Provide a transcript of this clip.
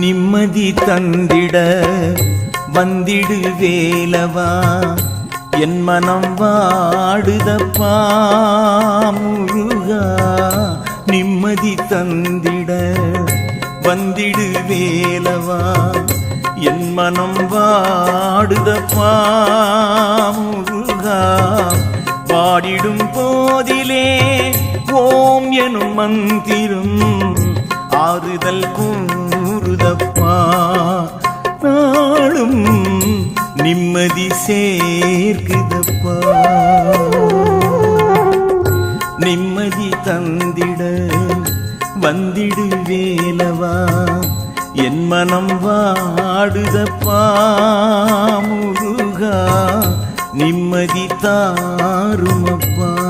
நிம்மதி தந்திட வந்திடு வேலவா, என் மனம் வாடுதப்பா முருகா. நிம்மதி தந்திட வந்திடு வேலவா, என் மனம் வாடுதப்பா முருகா. வாடிடும் போதிலே ஓம் எனும் மந்திரம் ஆறுதல் கூறுதப்பா. நாளும் நிம்மதி சேர்க்குதப்பா. நிம்மதி தந்திட வந்திடு வேலவா, என் மனம் வாடுதப்பா முருகா. நிம்மதி தாருமப்பா.